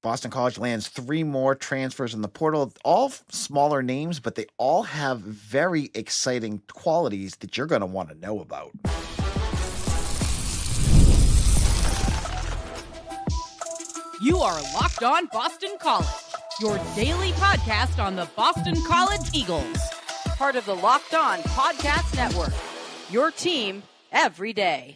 Boston College lands 3 more transfers in the portal, all smaller names, but they all have very exciting qualities that you're going to want to know about. You are Locked On Boston College, your daily podcast on the Boston College Eagles. Part of the Locked On Podcast Network, your team every day.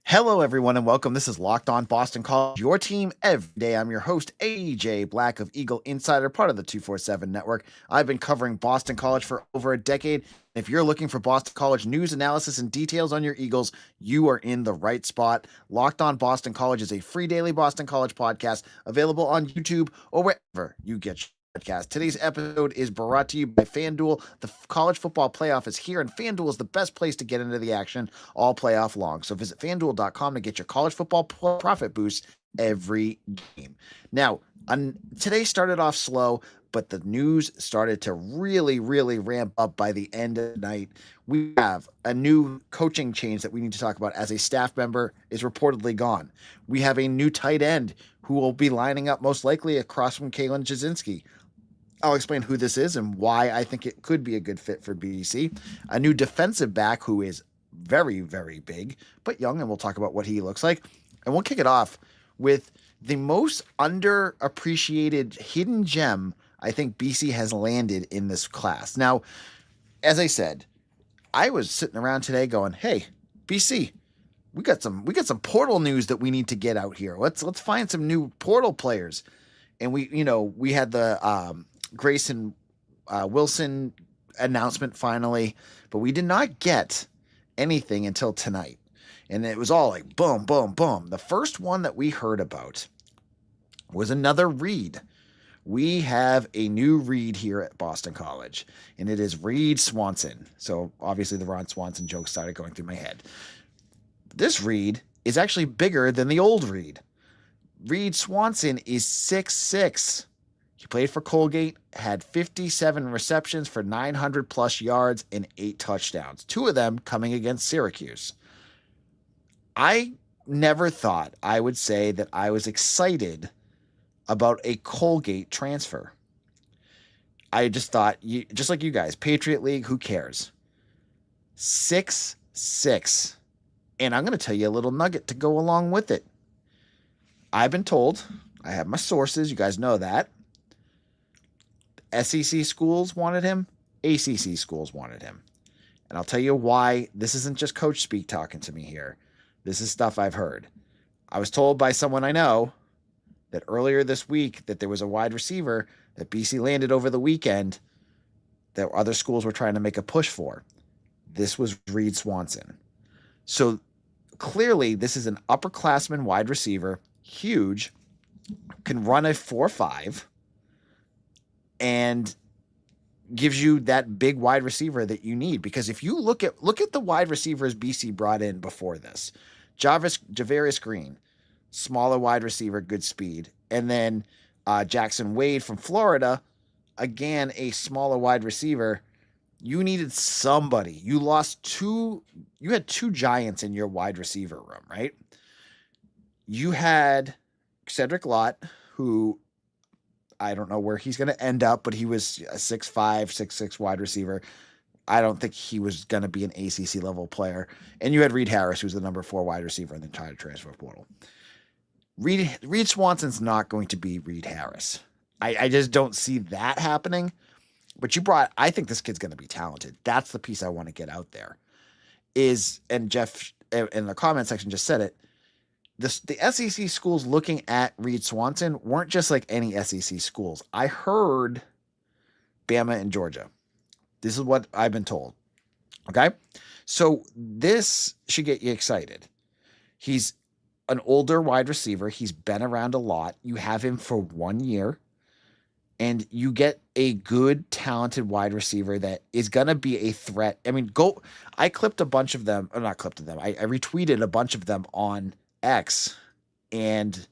Hello, everyone, and welcome. This is Locked On Boston College, your team every day. I'm your host, AJ Black of Eagle Insider, part of the 247 Network. I've been covering Boston College for over a decade. If you're looking for Boston College news, analysis, and details on your Eagles, you are in the right spot. Locked On Boston College is a free daily Boston College podcast available on YouTube or wherever you get your podcast. Today's episode is brought to you by FanDuel. The college football playoff is here, and FanDuel is the best place to get into the action all playoff long. So visit FanDuel.com to get your college football profit boost every game. Now, today started off slow, but the news started to really ramp up by the end of the night. We have a new coaching change that we need to talk about, as a staff member is reportedly gone. We have a new tight end who will be lining up most likely across from Kaylin Chisinski. I'll explain who this is and why I think it could be a good fit for BC. A new defensive back who is very big, but young, and we'll talk about what he looks like. And we'll kick it off with the most underappreciated hidden gem I think BC has landed in this class. Now, as I said, I was sitting around today going, hey, BC, we got some portal news that we need to get out here. Let's find some new portal players. And we had the Grayson Wilson announcement finally, but we did not get anything until tonight. And it was all like boom, boom, boom. The first one that we heard about was another Reed. We have a new Reed here at Boston College, and it is Reed Swanson. So obviously the Ron Swanson joke started going through my head. This Reed is actually bigger than the old Reed. Reed Swanson is 6'6". He played for Colgate, had 57 receptions for 900 plus yards and 8 touchdowns, 2 of them coming against Syracuse. I never thought I would say that I was excited about a Colgate transfer. I just thought, just like you guys, Patriot League, who cares? 6'6". And I'm going to tell you a little nugget to go along with it. I've been told, I have my sources, you guys know that, SEC schools wanted him, ACC schools wanted him. And I'll tell you why. This isn't just coach speak talking to me here. This is stuff I've heard. I was told by someone I know that earlier this week that there was a wide receiver that BC landed over the weekend that other schools were trying to make a push for. This was Reed Swanson. So clearly this is an upperclassman wide receiver, huge, can run a 4.5, and gives you that big wide receiver that you need. Because if you look at the wide receivers BC brought in before this, Javarius Green, smaller wide receiver, good speed. And then Jackson Wade from Florida, again, a smaller wide receiver. You needed somebody. You had 2 giants in your wide receiver room, right? You had Cedric Lott, who I don't know where he's going to end up, but he was a 6'5", 6'6" wide receiver. I don't think he was going to be an ACC level player. And you had Reed Harris, who's the number 4 wide receiver in the entire transfer portal. Reed Swanson's not going to be Reed Harris. I just don't see that happening. But I think this kid's going to be talented. That's the piece I want to get out there. And Jeff in the comment section just said it, the SEC schools looking at Reed Swanson weren't just like any SEC schools. I heard Bama and Georgia. This is what I've been told. Okay? So this should get you excited. He's an older wide receiver. He's been around a lot. You have him for 1 year, and you get a good, talented wide receiver that is going to be a threat. I mean, I clipped a bunch of them, or not clipped them. I retweeted a bunch of them on X, and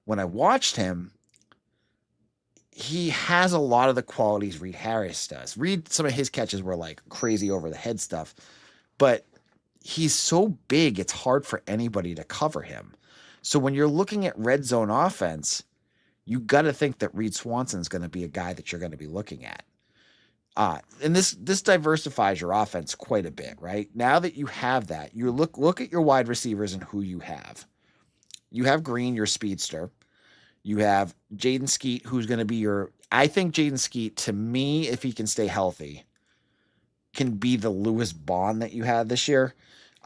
when I watched him, he has a lot of the qualities Reed Harris does. Some of his catches were like crazy over the head stuff, but he's so big, it's hard for anybody to cover him. So when you're looking at red zone offense, you got to think that Reed Swanson is going to be a guy that you're going to be looking at. And this diversifies your offense quite a bit, right? Now that you have that, you look at your wide receivers and who you have. You have Green, your speedster. You have Jaden Skeet, who's going to be I think Jaden Skeet, to me, if he can stay healthy, can be the Lewis Bond that you had this year.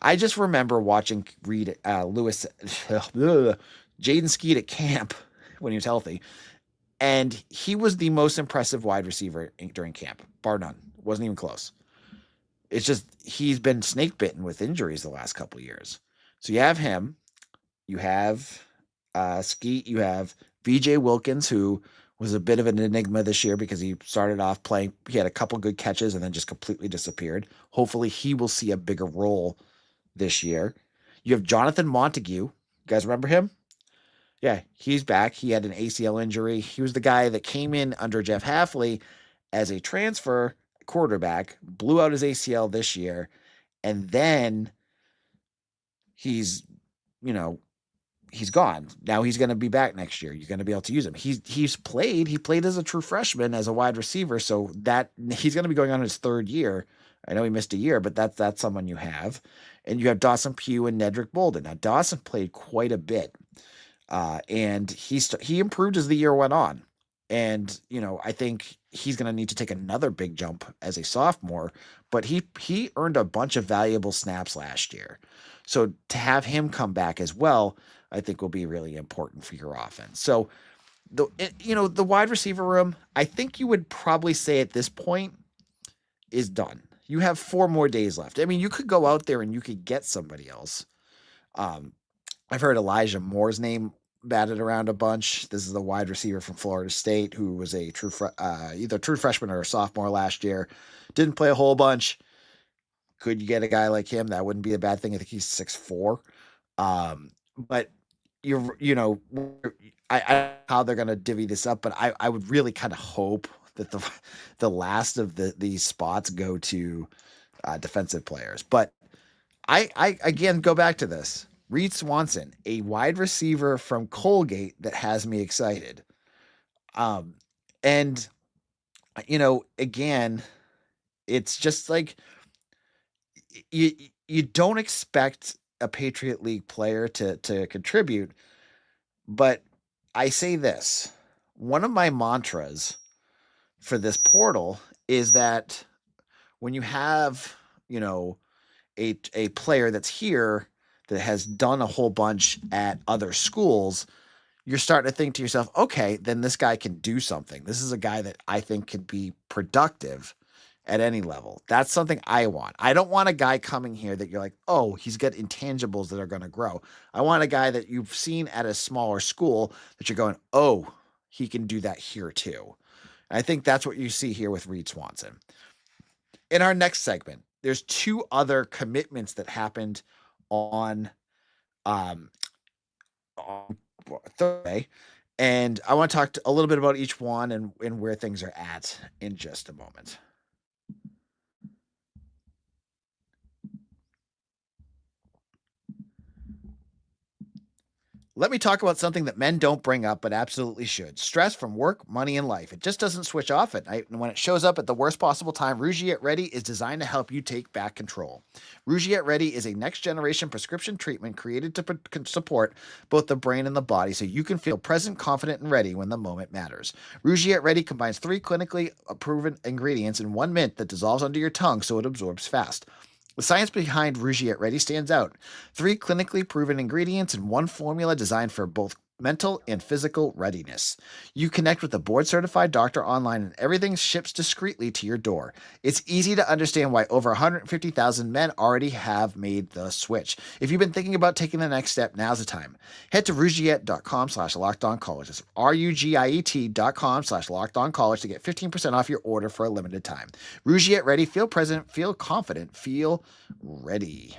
I just remember watching Jaden Skeet at camp when he was healthy, and he was the most impressive wide receiver during camp, bar none. Wasn't even close. It's just he's been snake bitten with injuries the last couple of years. So you have him. You have Skeet. You have VJ Wilkins, who was a bit of an enigma this year because he started off playing. He had a couple good catches and then just completely disappeared. Hopefully he will see a bigger role this year. You have Jonathan Montague. You guys remember him? Yeah, he's back. He had an ACL injury. He was the guy that came in under Jeff Hafley as a transfer quarterback, blew out his ACL this year, and then he's gone. Now he's going to be back next year. You're going to be able to use him. He played as a true freshman as a wide receiver, so that he's going to be going on his third year. I know he missed a year, but that's someone you have. And you have Dawson Pugh and Nedrick Bolden. Now Dawson played quite a bit. And he improved as the year went on. And, I think he's going to need to take another big jump as a sophomore, but he earned a bunch of valuable snaps last year. So to have him come back as well, I think will be really important for your offense. So the wide receiver room, I think you would probably say at this point is done. You have 4 more days left. I mean, you could go out there and you could get somebody else. I've heard Elijah Moore's name batted around a bunch. This is the wide receiver from Florida State who was a either true freshman or a sophomore last year. Didn't play a whole bunch. Could you get a guy like him? That wouldn't be a bad thing. I think he's 6'4". But I how they're going to divvy this up, but I would really kind of hope that the last of these spots go to defensive players. But I again go back to this. Reed Swanson, a wide receiver from Colgate that has me excited. And again, it's just like you don't expect a Patriot League player to contribute, but I say this. One of my mantras for this portal is that when you have, a player that's here that has done a whole bunch at other schools, you're starting to think to yourself, okay, then this guy can do something. This is a guy that I think can be productive at any level. That's something I want. I don't want a guy coming here that you're like, oh, he's got intangibles that are going to grow. I want a guy that you've seen at a smaller school that you're going, oh, he can do that here too. And I think that's what you see here with Reed Swanson. In our next segment, there's 2 other commitments that happened on Thursday, and I want to talk a little bit about each one and where things are at in just a moment. Let me talk about something that men don't bring up, but absolutely should. Stress from work, money, and life. It just doesn't switch off at night, and when it shows up at the worst possible time, Rougiette Ready is designed to help you take back control. Rougiette Ready is a next-generation prescription treatment created to support both the brain and the body so you can feel present, confident, and ready when the moment matters. Rougiette Ready combines 3 clinically proven ingredients in 1 mint that dissolves under your tongue so it absorbs fast. The science behind Rougiette Ready stands out. 3 clinically proven ingredients in 1 formula designed for both mental and physical readiness. You connect with a board-certified doctor online and everything ships discreetly to your door. It's easy to understand why over 150,000 men already have made the switch. If you've been thinking about taking the next step, now's the time. Head to rougiette.com/lockedoncollege. That's RUGIET.com/lockedoncollege to get 15% off your order for a limited time. Rougiette Ready. Feel present, feel confident, feel ready.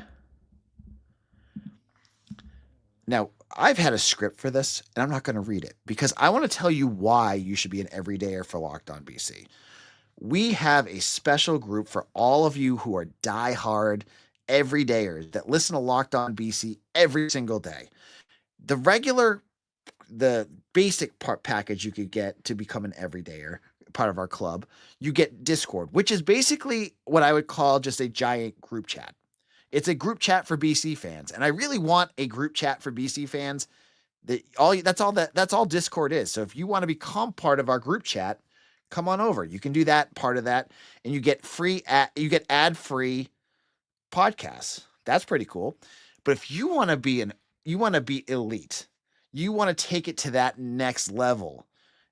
Now, I've had a script for this, and I'm not going to read it because I want to tell you why you should be an everydayer for Locked On BC. We have a special group for all of you who are diehard everydayers that listen to Locked On BC every single day. The regular the basic part package you could get to become an everydayer, part of our club, you get Discord, which is basically what I would call just a giant group chat. It's a group chat for BC fans, and I really want a group chat for BC fans. That's all Discord is. So if you want to become part of our group chat, come on over. You can do that, part of that, and you get ad-free podcasts. That's pretty cool. But if you want to be elite, you want to take it to that next level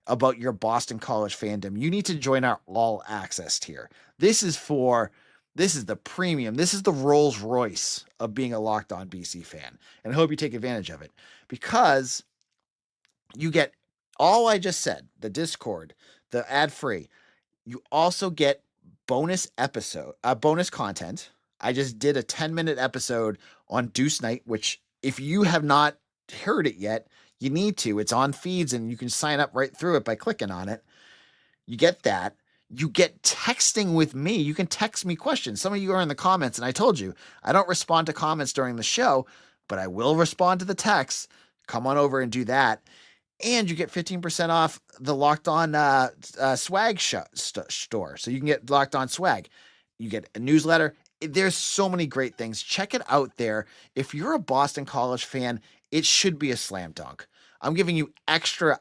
about your Boston College fandom, you need to join our all access tier. This is the premium. This is the Rolls Royce of being a Locked On BC fan. And I hope you take advantage of it, because you get all I just said, the Discord, the ad-free. You also get bonus content. I just did a 10-minute episode on Deuce Night, which if you have not heard it yet, you need to. It's on feeds and you can sign up right through it by clicking on it. You get that. You get texting with me. You can text me questions. Some of you are in the comments, and I told you, I don't respond to comments during the show, but I will respond to the texts. Come on over and do that. And you get 15% off the Locked On swag store. So you can get Locked On swag. You get a newsletter. There's so many great things. Check it out there. If you're a Boston College fan, it should be a slam dunk. I'm doing extra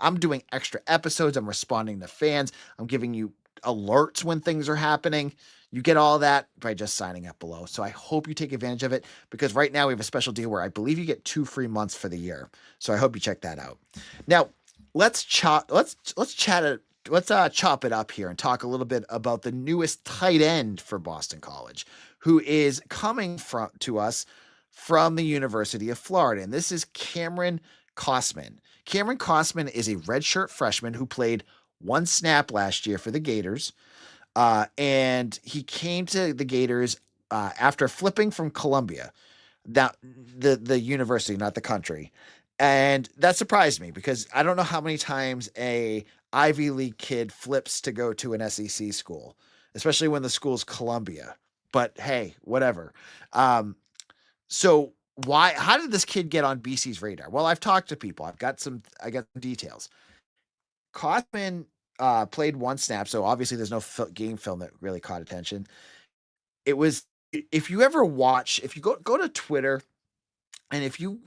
episodes. I'm responding to fans. I'm giving you alerts when things are happening. You get all that by just signing up below. So I hope you take advantage of it, because right now we have a special deal where I believe you get 2 free months for the year. So I hope you check that out. Now, let's chop it up here and talk a little bit about the newest tight end for Boston College, who is coming to us from the University of Florida. And this is Cameron Costman. Cameron Costman is a redshirt freshman who played 1 snap last year for the Gators. And he came to the Gators after flipping from Columbia, the university, not the country. And that surprised me, because I don't know how many times a Ivy League kid flips to go to an SEC school, especially when the school's Columbia. But hey, whatever. So how did this kid get on BC's radar? Well, I've talked to people. I got some details. Kossman played 1 snap, so obviously there's no game film that really caught attention. It was, if you go to Twitter, and if you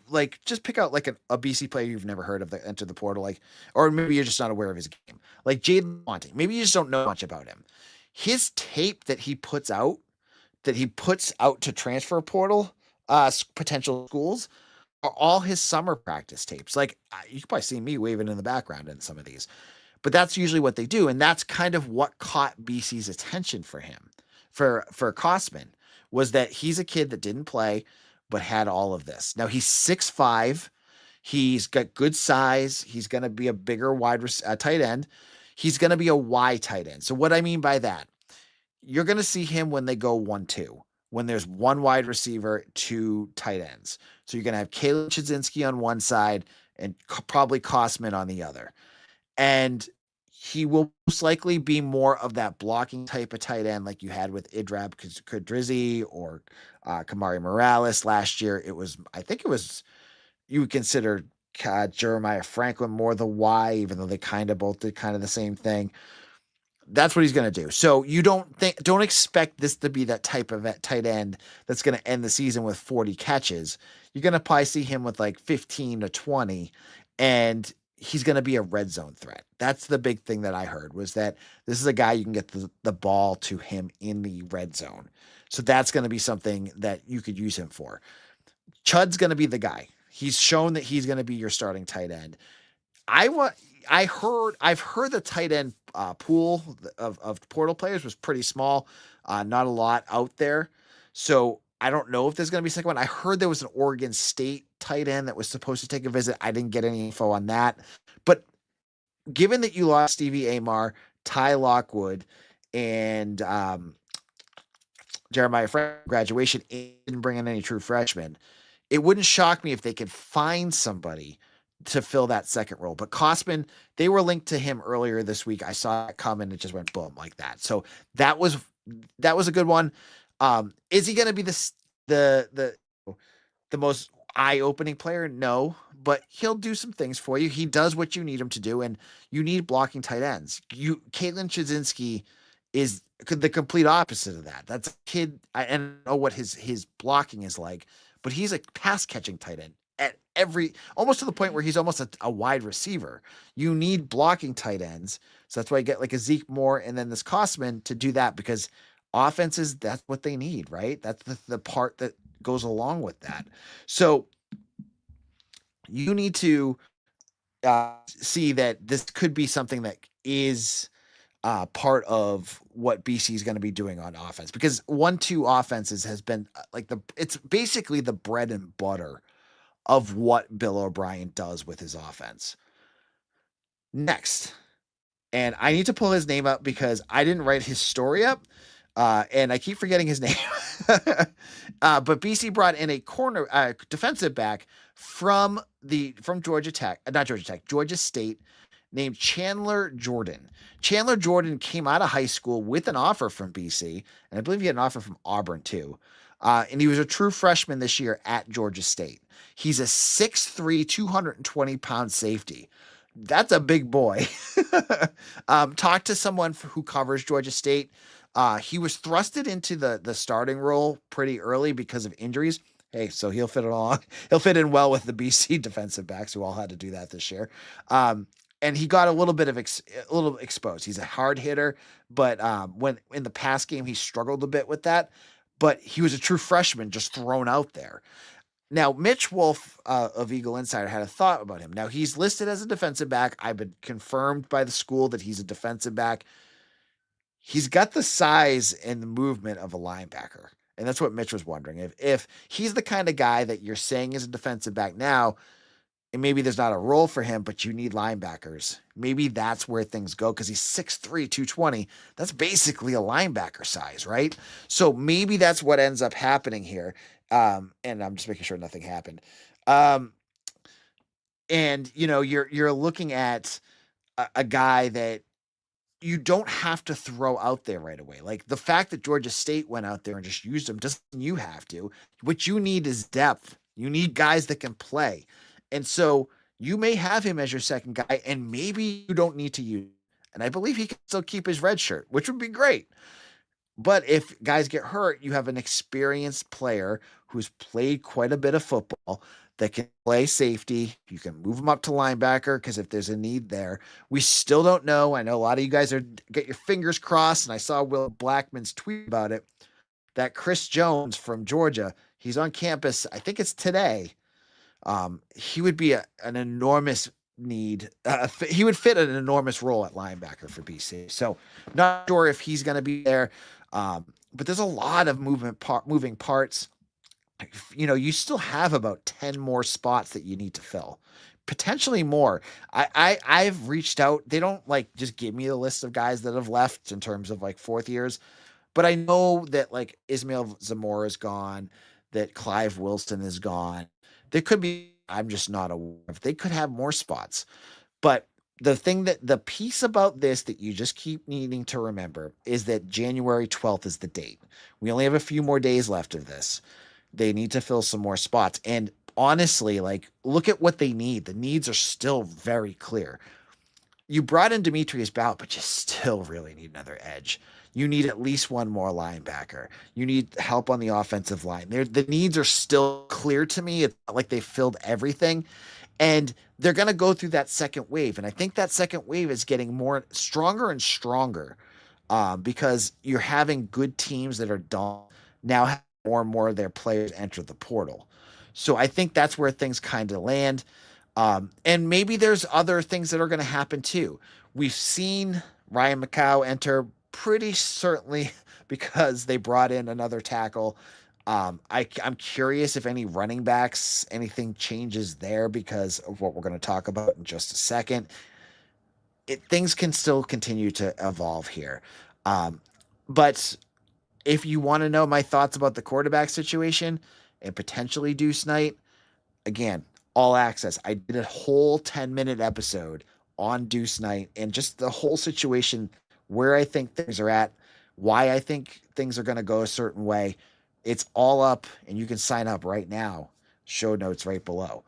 just pick out a BC player you've never heard of that entered the portal, or maybe you're just not aware of his game, like Jaden Monty, maybe you just don't know much about him. His tape that he puts out to transfer portal potential schools are all his summer practice tapes. You can probably see me waving in the background in some of these. But that's usually what they do, and that's kind of what caught BC's attention for him, for Kossman, was that he's a kid that didn't play but had all of this. Now he's 6'5", he's got good size. He's going to be a bigger tight end. He's going to be a Y tight end. So what I mean by that, you're going to see him when they go 1-2, when there's 1 wide receiver, 2 tight ends. So you're going to have Kaylin Chisinski on one side and probably Kossman on the other. And he will most likely be more of that blocking type of tight end like you had with Idrab Kudrizi or Kamari Morales last year. I think you would consider Jeremiah Franklin more the Y, even though they both did kind of the same thing. That's what he's going to do. So you don't expect this to be that type of tight end that's going to end the season with 40 catches. You're going to probably see him with 15 to 20, and he's going to be a red zone threat. That's the big thing that I heard, was that this is a guy you can get the ball to him in the red zone. So that's going to be something that you could use him for. Chud's going to be the guy. He's shown that he's going to be your starting tight end. I've heard the tight end pool of portal players was pretty small. Not a lot out there. So I don't know if there's going to be a second one. I heard there was an Oregon State tight end that was supposed to take a visit. I didn't get any info on that. But given that you lost Stevie Amar, Ty Lockwood, and Jeremiah Franklin graduation, and didn't bring in any true freshmen, it wouldn't shock me if they could find somebody to fill that second role. But Kossman, they were linked to him earlier this week. I saw it come and it just went boom like that. So that was a good one. Is he going to be the most eye-opening player? No, but he'll do some things for you. He does what you need him to do, and you need blocking tight ends. Kaylin Chisinski is the complete opposite of that. That's a kid. I don't know what his blocking is like, but he's a pass catching tight end at almost to the point where he's almost a wide receiver. You need blocking tight ends. So that's why you get like a Zeke Moore and then this Kossman to do that, because offenses, that's what they need, right? That's the part that goes along with that. So you need to see that this could be something that is part of what BC is going to be doing on offense, because 1-2 offenses has been it's basically the bread and butter of what Bill O'Brien does with his offense. Next, and I need to pull his name up because I didn't write his story up, and I keep forgetting his name. But BC brought in a defensive back from Georgia State, named Chandler Jordan. Chandler Jordan came out of high school with an offer from BC, and I believe he had an offer from Auburn too. And he was a true freshman this year at Georgia State. He's a 6'3", 220-pound safety. That's a big boy. Talk to someone who covers Georgia State. He was thrusted into the starting role pretty early because of injuries. Hey, so he'll fit in well with the BC defensive backs who all had to do that this year. And he got a little bit of a little exposed. He's a hard hitter, but when in the pass game, he struggled a bit with that. But he was a true freshman, just thrown out there. Now, Mitch Wolf of Eagle Insider had a thought about him. Now, he's listed as a defensive back. I've been confirmed by the school that he's a defensive back. He's got the size and the movement of a linebacker. And that's what Mitch was wondering. If he's the kind of guy that you're saying is a defensive back now, and maybe there's not a role for him, but you need linebackers, maybe that's where things go, because he's 6'3", 220. That's basically a linebacker size, right? So maybe that's what ends up happening here. And I'm just making sure nothing happened. And, you're looking at a guy that you don't have to throw out there right away. Like the fact that Georgia State went out there and just used him doesn't mean you have to. What you need is depth. You need guys that can play. And so you may have him as your second guy, and maybe you don't need to use him. And I believe he can still keep his red shirt, which would be great. But if guys get hurt, you have an experienced player who's played quite a bit of football that can play safety. You can move him up to linebacker because if there's a need there. We still don't know. I know a lot of you guys get your fingers crossed, and I saw Will Blackman's tweet about it, that Chris Jones from Georgia, he's on campus, I think it's today. He would be an enormous need. He would fit an enormous role at linebacker for BC. So not sure if he's going to be there. But there's a lot of moving parts. You still have about 10 more spots that you need to fill, potentially more. I've reached out. They don't just give me the list of guys that have left in terms of fourth years, but I know that Ismail Zamora is gone, that Clive Wilson is gone. There could be, I'm just not aware of. They could have more spots, but the piece about this that you just keep needing to remember is that January 12th is the date. We only have a few more days left of this. They need to fill some more spots. And honestly, look at what they need. The needs are still very clear. You brought in Demetrius Ballot, but you still really need another edge. You need at least one more linebacker. You need help on the offensive line. The needs are still clear to me. It's not like they filled everything. And they're going to go through that second wave. And I think that second wave is getting stronger and stronger because you're having good teams that are done now have more and more of their players enter the portal. So I think that's where things kind of land. And maybe there's other things that are going to happen too. We've seen Ryan McCow enter pretty certainly because they brought in another tackle. I'm curious if any running backs, anything changes there because of what we're going to talk about in just a second. Things can still continue to evolve here. But if you want to know my thoughts about the quarterback situation and potentially Deuce Knight, again, all access. I did a whole 10-minute episode on Deuce Knight and just the whole situation, where I think things are at, why I think things are going to go a certain way. It's all up, and you can sign up right now. Show notes right below.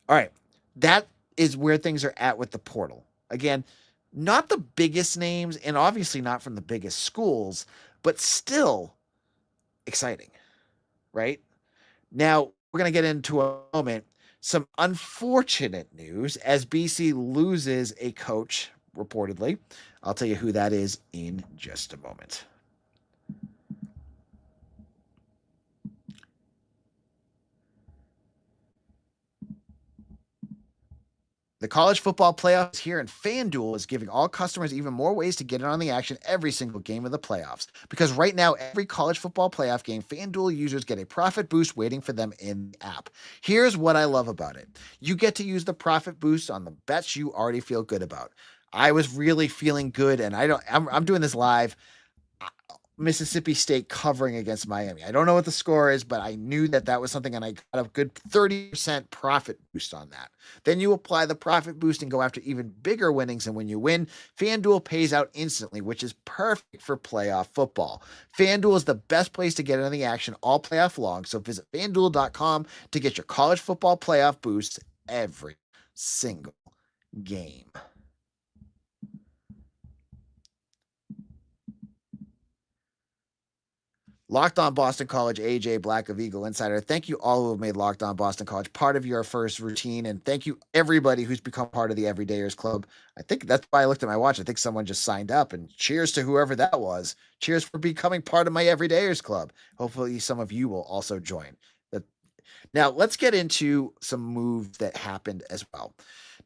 All right, that is where things are at with the portal. Again, not the biggest names and obviously not from the biggest schools, but still exciting, right? Now, we're going to get into a moment some unfortunate news as BC loses a coach, reportedly. I'll tell you who that is in just a moment. The college football playoffs here, and FanDuel is giving all customers even more ways to get in on the action every single game of the playoffs. Because right now, every college football playoff game, FanDuel users get a profit boost waiting for them in the app. Here's what I love about it: you get to use the profit boost on the bets you already feel good about. I was really feeling good, and I'm doing this live. Mississippi State covering against Miami. I don't know what the score is, but I knew that was something, and I got a good 30% profit boost on that. Then you apply the profit boost and go after even bigger winnings, and when you win, FanDuel pays out instantly, which is perfect for playoff football. FanDuel is the best place to get in on the action all playoff long, so visit FanDuel.com to get your college football playoff boosts every single game. Locked On Boston College, AJ Black of Eagle Insider. Thank you all who have made Locked On Boston College part of your first routine. And thank you everybody who's become part of the Everydayers Club. I think that's why I looked at my watch. I think someone just signed up, and cheers to whoever that was. Cheers for becoming part of my Everydayers Club. Hopefully some of you will also join. Now let's get into some moves that happened as well.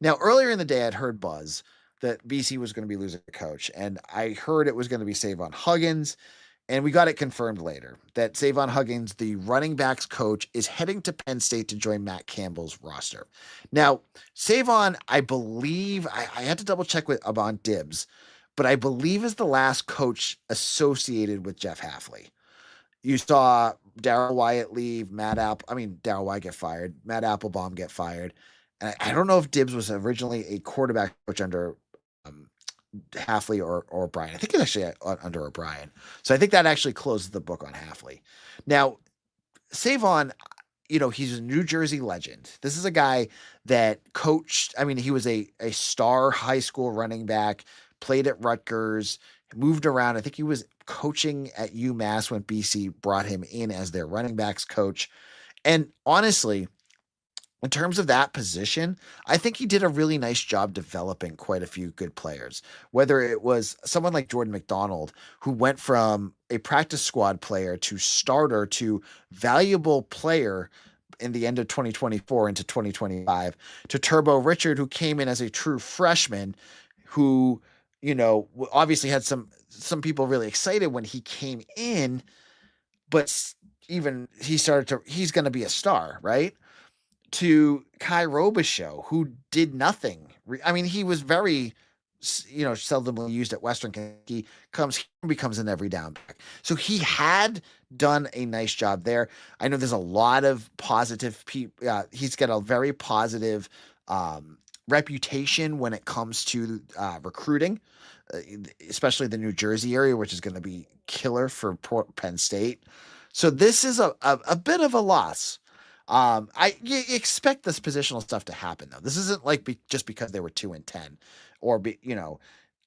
Now, earlier in the day, I'd heard buzz that BC was going to be losing a coach, and I heard it was going to be Savon Huggins. And we got it confirmed later that Savon Huggins, the running backs coach, is heading to Penn State to join Matt Campbell's roster. Now, Savon, I believe, I had to double check with Avant Dibs, but I believe is the last coach associated with Jeff Hafley. You saw Darrell Wyatt leave, Darrell Wyatt get fired, Matt Applebaum get fired. And I don't know if Dibs was originally a quarterback coach under Hafley or O'Brien. I think it's actually under O'Brien. So I think that actually closes the book on Hafley. Now, Savon, he's a New Jersey legend. This is a guy that coached. He was a star high school running back, played at Rutgers, moved around. I think he was coaching at UMass when BC brought him in as their running backs coach. And honestly, in terms of that position, I think he did a really nice job developing quite a few good players. Whether it was someone like Jordan McDonald, who went from a practice squad player to starter to valuable player in the end of 2024 into 2025, to Turbo Richard, who came in as a true freshman, who, obviously had some people really excited when he came in, but even he's going to be a star, right? To Kai Robichaux, who did nothing. He was very, seldomly used at Western Kentucky, becomes an every down back. So he had done a nice job there. I know there's a lot of positive people. He's got a very positive reputation when it comes to recruiting, especially the New Jersey area, which is going to be killer for Penn State. So this is a bit of a loss. You expect this positional stuff to happen, though. This isn't like just because they were 2-10, or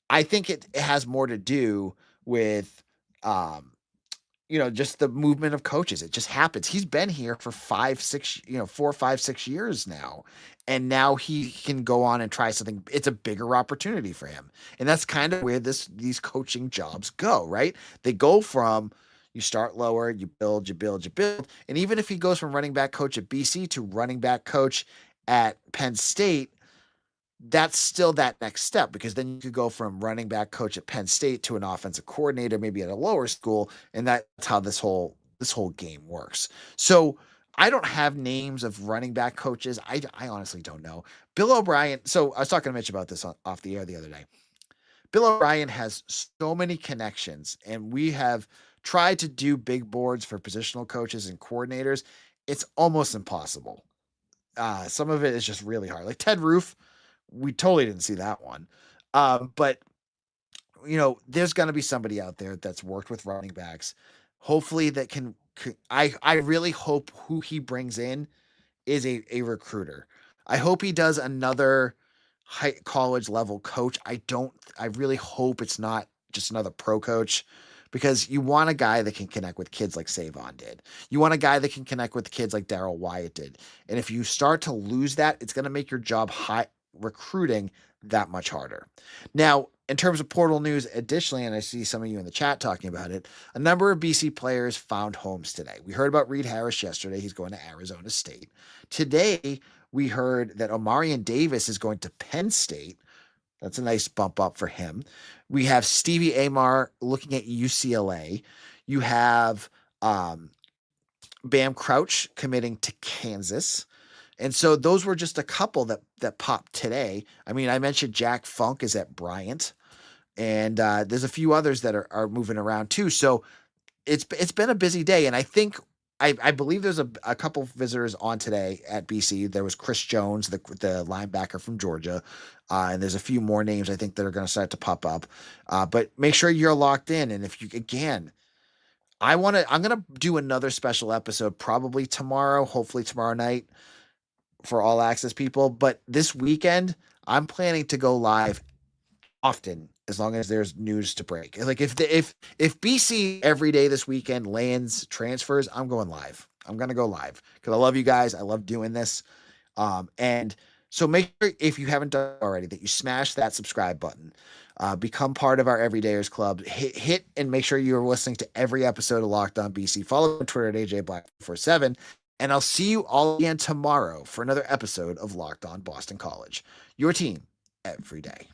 I think it has more to do with just the movement of coaches. It just happens. He's been here for 4, 5, 6 years now, and now he can go on and try something. It's a bigger opportunity for him, and that's kind of where these coaching jobs go, right? They go from, you start lower, you build. And even if he goes from running back coach at BC to running back coach at Penn State, that's still that next step, because then you could go from running back coach at Penn State to an offensive coordinator, maybe at a lower school. And that's how this whole game works. So I don't have names of running back coaches. I honestly don't know. Bill O'Brien. So I was talking to Mitch about this off the air the other day. Bill O'Brien has so many connections, and we have tried to do big boards for positional coaches and coordinators. It's almost impossible. Some of it is just really hard. Like Ted Roof, we totally didn't see that one. But there's going to be somebody out there that's worked with running backs. Hopefully that I really hope who he brings in is a recruiter. I hope he does another high college level coach. I really hope it's not just another pro coach, because you want a guy that can connect with kids like Savon did. You want a guy that can connect with kids like Daryl Wyatt did. And if you start to lose that, it's going to make your job recruiting that much harder. Now, in terms of portal news, additionally, and I see some of you in the chat talking about it, a number of BC players found homes today. We heard about Reed Harris yesterday. He's going to Arizona State. Today, we heard that Omarion Davis is going to Penn State. That's a nice bump up for him. We have Stevie Amar looking at UCLA. You have Bam Crouch committing to Kansas. And so those were just a couple that popped today. I mean, I mentioned Jack Funk is at Bryant, and there's a few others that are moving around too. So it's been a busy day, and I think I believe there's a couple visitors on today at BC. There was Chris Jones, the linebacker from Georgia, and there's a few more names I think that are going to start to pop up. But make sure you're locked in, and if you again. I'm going to do another special episode probably tomorrow, hopefully tomorrow night, for all access people. But this weekend, I'm planning to go live often, as long as there's news to break. Like if BC every day this weekend lands transfers, I'm going live. I'm going to go live because I love you guys. I love doing this. And so make sure, if you haven't done it already, that you smash that subscribe button. Become part of our Everydayers Club. Hit and make sure you're listening to every episode of Locked On BC. Follow me on Twitter at AJBlack47. And I'll see you all again tomorrow for another episode of Locked On Boston College. Your team every day.